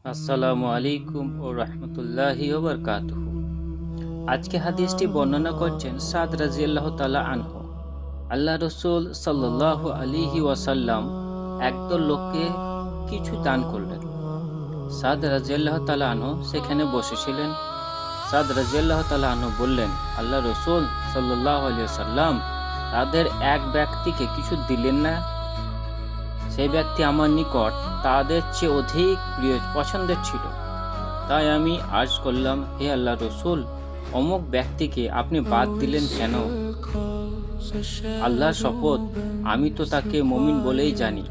আসসালামু আলাইকুম ও রহমতুল্লাহি ওয়া বারাকাতুহু। আজকে হাদিসটি বর্ণনা করছেন সাদ রাদিয়াল্লাহু তাআলা আনহু। আল্লাহ রাসূল সাল্লাল্লাহু আলাইহি ওয়াসাল্লাম একদল লোককে কিছু দান করলেন। সাদ রাদিয়াল্লাহু তাআলা আনহু সেখানে বসেছিলেন। সাদ রাদিয়াল্লাহু তাআলা আনহু বললেন, আল্লাহ রাসূল সাল্লাল্লাহু আলাইহি ওয়াসাল্লাম তাদের এক ব্যক্তিকে কিছু দিলেন না? সেই ব্যক্তি আমার নিকট তাদের চেয়ে অধিক প্রিয় পছন্দের ছিল। তাই আমি আর্জ করলাম, হে আল্লাহ রসুল, অমুক ব্যক্তিকে আপনি বাদ দিলেন কেন? আল্লাহর শপথ, আমি তো তাকে মুমিন বলেই জানি।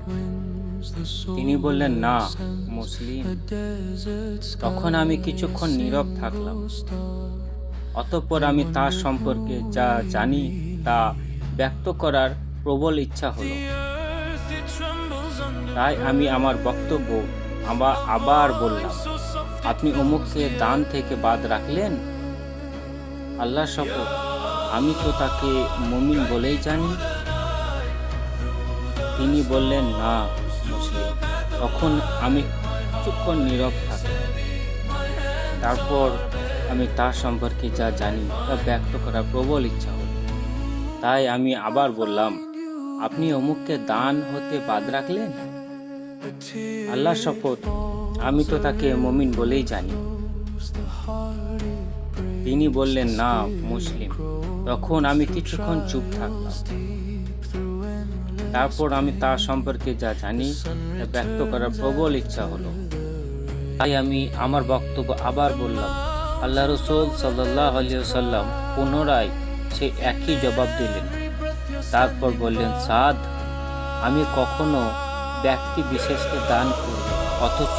তিনি বললেন, না, মুসলিম। তখন আমি কিছুক্ষণ নীরব থাকলাম। অতঃপর আমি তার সম্পর্কে যা জানি তা ব্যক্ত করার প্রবল ইচ্ছা হলো। তাই আমি আমার বক্তব্য আবার বললাম, আপনি অমুককে দান থেকে বাদ রাখলেন? আল্লাহর শপথ, আমি তো তাকে মুমিন বলেই জানি। তিনি বললেন, না, মুসলিম। তখন আমি কিছুক্ষণ নীরব থাকলাম। তারপর আমি তার সম্পর্কে যা জানি তা ব্যক্ত করার প্রবল ইচ্ছা হলো। তাই আমি আবার বললাম, আপনি অমুককে দান হতে বাদ রাখলেন? আল্লাহর শপথ, আমি তো তাকে মুমিন বলেই জানি। তিনি বললেন, না, মুসলিম। তখন আমি কিছুক্ষণ চুপ থাকলাম। তারপর আমি তার সম্পর্কে যা জানি তা ব্যক্ত করার প্রবল ইচ্ছা হলো। তাই আমি আমার বক্তব্য আবার বললাম। আল্লাহ রাসূল সাল্লাল্লাহু আলাইহি ওয়াসাল্লাম পুনরায় সে একই জবাব দিলেন। তারপর বললেন, সাদ, আমি কখনো ব্যক্তি বিশেষকে দান করি, অথচ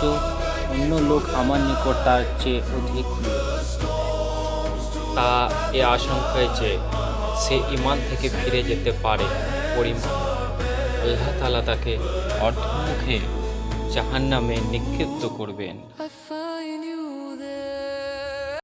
অন্য লোক আমার নিকট তার চেয়ে অধিক প্রিয়। তা এ আশঙ্কায় যে সে ঈমান থেকে ফিরে যেতে পারে পরিমাণ আল্লাহ তাআলা তাকে অর্ধমুখে জাহান্নামে নিক্ষিপ্ত করবেন।